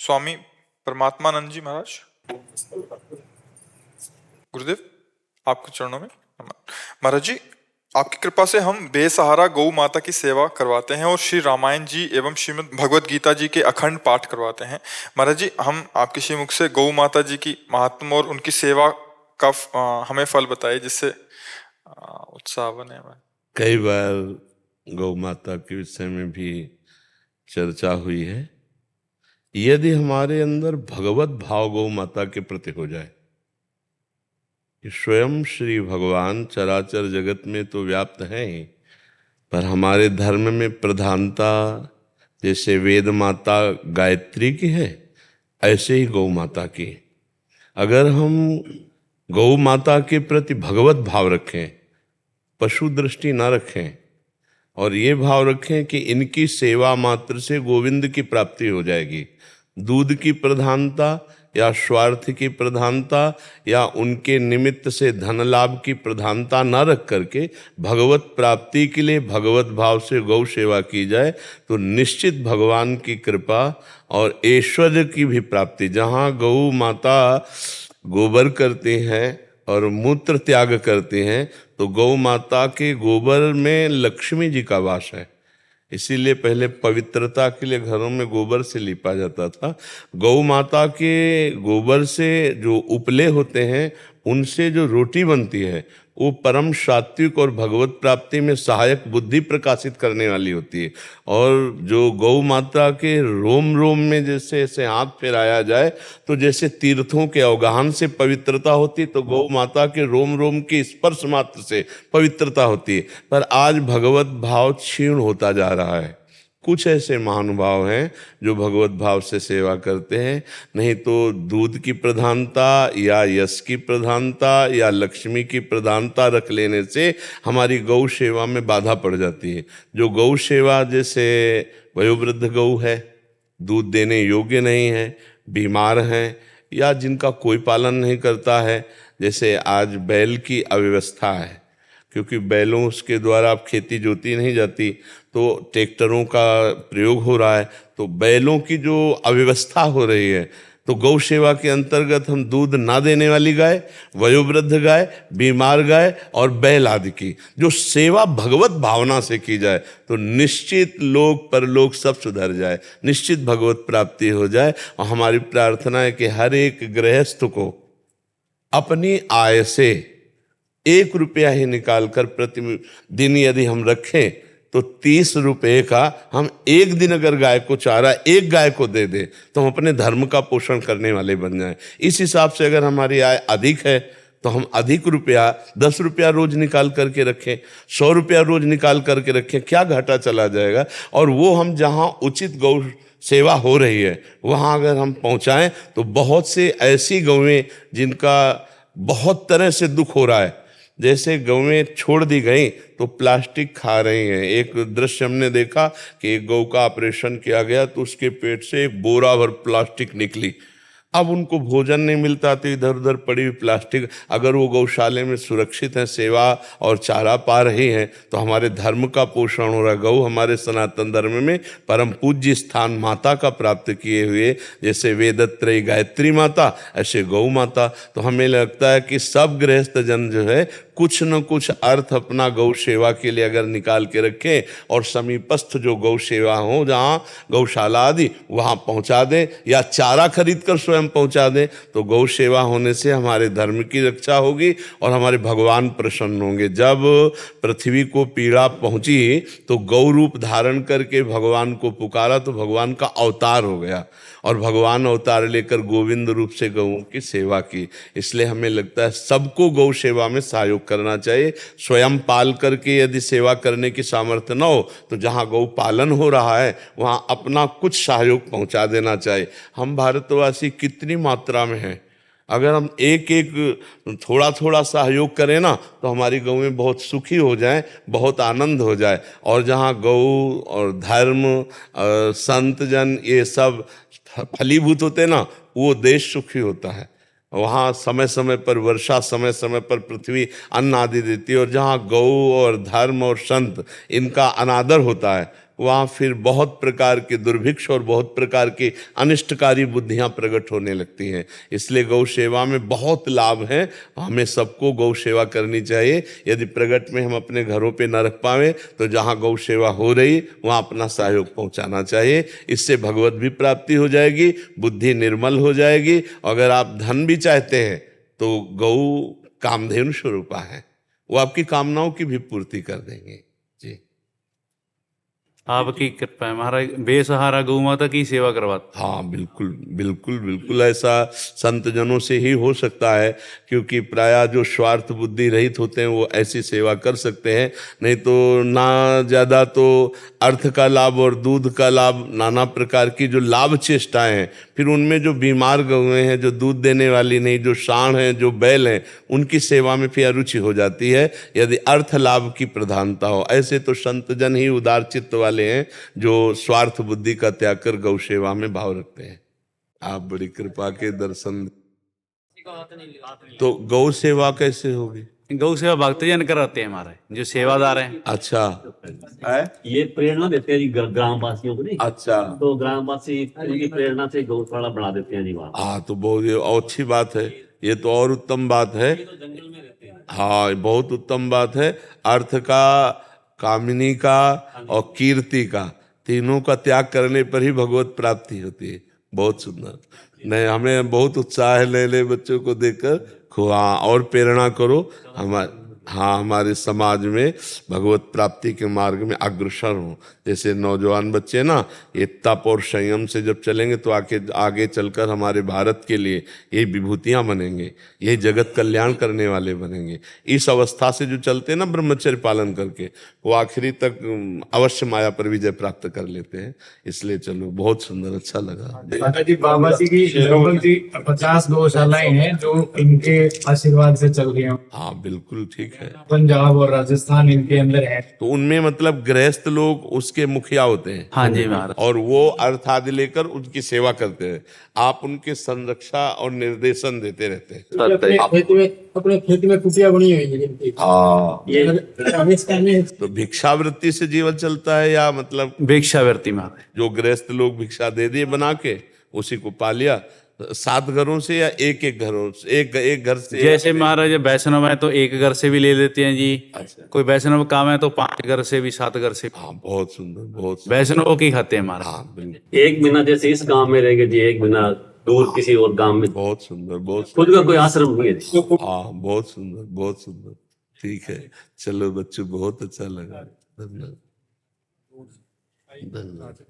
स्वामी परमात्मानंद जी महाराज, गुरुदेव आपके चरणों में महाराज जी, आपकी कृपा से हम बेसहारा गौ माता की सेवा करवाते हैं और श्री रामायण जी एवं श्रीमद् भगवत गीता जी के अखंड पाठ करवाते हैं। महाराज जी, हम आपके श्रीमुख से गौ माता जी की महात्म और उनकी सेवा का हमें फल बताइए, जिससे उत्साह बने। कई बार गौ माता के विषय में भी चर्चा हुई है। यदि हमारे अंदर भगवत भाव गौ माता के प्रति हो जाए कि स्वयं श्री भगवान चराचर जगत में तो व्याप्त हैं ही, पर हमारे धर्म में प्रधानता जैसे वेद माता गायत्री की है, ऐसे ही गौ माता की। अगर हम गौ माता के प्रति भगवत भाव रखें, पशु दृष्टि न रखें, और ये भाव रखें कि इनकी सेवा मात्र से गोविंद की प्राप्ति हो जाएगी, दूध की प्रधानता या स्वार्थ की प्रधानता या उनके निमित्त से धन लाभ की प्रधानता न रख करके भगवत प्राप्ति के लिए भगवत भाव से गौ सेवा की जाए, तो निश्चित भगवान की कृपा और ऐश्वर्य की भी प्राप्ति। जहाँ गौ माता गोबर करती हैं और मूत्र त्याग करते हैं, तो गौ माता के गोबर में लक्ष्मी जी का वास है। इसीलिए पहले पवित्रता के लिए घरों में गोबर से लिपा जाता था। गौ माता के गोबर से जो उपले होते हैं, उनसे जो रोटी बनती है, वो परम सात्विक और भगवत प्राप्ति में सहायक बुद्धि प्रकाशित करने वाली होती है। और जो गौ माता के रोम रोम में जैसे ऐसे हाथ फेराया जाए तो जैसे तीर्थों के अवगाहन से पवित्रता होती, तो गौ माता के रोम रोम के स्पर्श मात्र से पवित्रता होती है। पर आज भगवत भाव क्षीण होता जा रहा है। कुछ ऐसे महानुभाव हैं जो भगवत भाव से सेवा करते हैं, नहीं तो दूध की प्रधानता या यश की प्रधानता या लक्ष्मी की प्रधानता रख लेने से हमारी गौ सेवा में बाधा पड़ जाती है। जो गौ सेवा जैसे वयोवृद्ध गौ है, दूध देने योग्य नहीं है, बीमार हैं, या जिनका कोई पालन नहीं करता है, जैसे आज बैल की अव्यवस्था है, क्योंकि बैलों उसके द्वारा अब खेती जोती नहीं जाती, तो ट्रैक्टरों का प्रयोग हो रहा है, तो बैलों की जो अव्यवस्था हो रही है, तो गौ सेवा के अंतर्गत हम दूध ना देने वाली गाय, वयोवृद्ध गाय, बीमार गाय और बैल आदि की जो सेवा भगवत भावना से की जाए, तो निश्चित लोक परलोक सब सुधर जाए, निश्चित भगवत प्राप्ति हो जाए। और हमारी प्रार्थना है कि हर एक गृहस्थ को अपनी आय से 1 रुपया ही निकालकर प्रतिदिन यदि हम रखें, तो 30 रुपये का हम एक दिन अगर गाय को चारा एक गाय को दे दे, तो हम अपने धर्म का पोषण करने वाले बन जाएं। इस हिसाब से अगर हमारी आय अधिक है, तो हम अधिक रुपया 10 रुपया रोज निकाल करके रखें, 100 रुपया रोज निकाल करके रखें, क्या घाटा चला जाएगा। और वो हम जहाँ उचित गौ सेवा हो रही है वहाँ अगर हम पहुँचाएँ, तो बहुत से ऐसी गौएं जिनका बहुत तरह से दुख हो रहा है, जैसे गौएं छोड़ दी गई तो प्लास्टिक खा रही हैं। एक दृश्य हमने देखा कि एक गौ का ऑपरेशन किया गया तो उसके पेट से एक बोरा भर प्लास्टिक निकली। अब उनको भोजन नहीं मिलता, तो इधर उधर पड़ी हुई प्लास्टिक, अगर वो गौशाले में सुरक्षित हैं, सेवा और चारा पा रही हैं, तो हमारे धर्म का पोषण हो रहा है। गौ हमारे सनातन धर्म में परम पूज्य स्थान माता का प्राप्त किए हुए, जैसे वेदत्रयी गायत्री माता, ऐसे गौ माता। तो हमें लगता है कि सब गृहस्थ जन जो है कुछ न कुछ अर्थ अपना गौ सेवा के लिए अगर निकाल के रखें, और समीपस्थ जो गौ सेवा हो, जहाँ गौशाला आदि, वहाँ पहुँचा दें, या चारा खरीद कर स्वयं पहुँचा दें, तो गौ सेवा होने से हमारे धर्म की रक्षा होगी और हमारे भगवान प्रसन्न होंगे। जब पृथ्वी को पीड़ा पहुँची तो गौ रूप धारण करके भगवान को पुकारा, तो भगवान का अवतार हो गया, और भगवान अवतार लेकर गोविंद रूप से गौओं की सेवा की। इसलिए हमें लगता है सबको गौ सेवा में सहयोग करना चाहिए। स्वयं पाल करके यदि सेवा करने की सामर्थ्य न हो, तो जहाँ गौ पालन हो रहा है वहाँ अपना कुछ सहयोग पहुँचा देना चाहिए। हम भारतवासी कितनी मात्रा में हैं, अगर हम एक एक थोड़ा थोड़ा सहयोग करें ना, तो हमारी गौएं बहुत सुखी हो जाएं, बहुत आनंद हो जाए। और जहाँ गौ और धर्म और संत जन ये सब फलीभूत होते ना, वो देश सुखी होता है। वहाँ समय समय पर वर्षा, समय समय पर पृथ्वी अन्न आदि देती है। और जहाँ गौ और धर्म और संत इनका अनादर होता है, वहाँ फिर बहुत प्रकार के दुर्भिक्ष और बहुत प्रकार की अनिष्टकारी बुद्धियां प्रकट होने लगती हैं। इसलिए गौ सेवा में बहुत लाभ है, हमें सबको गौ सेवा करनी चाहिए। यदि प्रगट में हम अपने घरों पे न रख पावे तो जहाँ गौ सेवा हो रही वहाँ अपना सहयोग पहुँचाना चाहिए। इससे भगवत भी प्राप्ति हो जाएगी, बुद्धि निर्मल हो जाएगी। अगर आप धन भी चाहते हैं तो गौ कामधेनु स्वरूपा है, वो आपकी कामनाओं की भी पूर्ति कर देंगे। जी, आपकी कृपा है महाराज, बेसहारा गौ माता की सेवा करवाते। हाँ बिल्कुल बिल्कुल बिल्कुल, ऐसा संत जनों से ही हो सकता है, क्योंकि प्रायः जो स्वार्थ बुद्धि रहित होते हैं वो ऐसी सेवा कर सकते हैं। नहीं तो ना ज़्यादा तो अर्थ का लाभ और दूध का लाभ, नाना प्रकार की जो लाभ चेष्टाएं हैं, फिर उनमें जो बीमार गौएं हैं, जो दूध देने वाली नहीं, जो सांड हैं, जो बैल हैं, उनकी सेवा में फिर अरुचि हो जाती है यदि अर्थ लाभ की प्रधानता हो। ऐसे तो संत जन ही उदार चित्त वाले हैं जो स्वार्थ बुद्धि का त्याग कर गौ सेवा में भाव रखते हैं। आप बड़ी कृपा के दर्शन। तो गौ सेवा कैसे होगी? गौ सेवा भक्तजन कराते हैं महाराज, जो सेवादार हैं। अच्छा है? ये प्रेरणा देते हैं जी ग्रामवासियों को नहीं। अच्छा, तो ग्रामवासी उनकी प्रेरणा से गौशाला बना देते हैं जी वहाँ। हाँ तो बहुत ये अच्छी बात है, ये तो और उत्तम बात है। जंगल में रहते हैं। हाँ बहुत उत्तम बात है। अर्थ का, कामिनी का और कीर्ति का, तीनों का त्याग करने पर ही भगवत प्राप्ति होती है। बहुत सुंदर। नहीं, हमें बहुत उत्साह है नए नए बच्चों को देखकर। खुआ और प्रेरणा करो हमारे समाज में भगवत प्राप्ति के मार्ग में अग्रसर हो। जैसे नौजवान बच्चे ना, ये तप और संयम से जब चलेंगे तो आगे चलकर हमारे भारत के लिए यही विभूतियां बनेंगे, यही जगत कल्याण करने वाले बनेंगे। इस अवस्था से जो चलते हैं ना ब्रह्मचर्य पालन करके, वो आखिरी तक अवश्य माया पर विजय प्राप्त कर लेते हैं। इसलिए चलो, बहुत सुंदर, अच्छा लगा। माता जी, बाबा जी की लगभग 50 गौशालाएं हैं जो इनके आशीर्वाद से चल रही हैं। हाँ बिल्कुल ठीक है। पंजाब और राजस्थान इनके अंदर है। तो उनमें मतलब गृहस्थ लोग उसके मुखिया होते हैं। हाँ जी महाराज। और वो अर्थ आदि लेकर उनकी सेवा करते हैं। आप उनके संरक्षा और निर्देशन देते रहते हैं। अपने खेत में कुटिया बनी हुई है इनकी। हाँ, ये तो भिक्षावृत्ति से जीवन चलता है या मतलब भिक्षावृत्ति महाराज। जो गृहस्थ लोग भिक्षा दे दिए बना के, उसी को पा लिया। 7 घरों से या एक घरों से, एक घर से? जैसे महाराज वैष्णव है तो एक घर से भी ले लेते हैं जी। अच्छा। कोई वैष्णव काम है तो 5 घर से भी, 7 घर से। हाँ बहुत सुंदर, बहुत सुंदर। वैष्णव की खाते हैं महाराज। हाँ बिल्कुल, एक महीना जैसे इस गांव में रहेंगे जी, एक महीना दूर किसी और गांव में। बहुत सुंदर, बहुत खुद का कोई आश्रम नहीं है जी। हाँ बहुत सुंदर, बहुत सुंदर। ठीक है, चलो बच्चों, बहुत अच्छा लगा। धन्यवाद, धन्यवाद।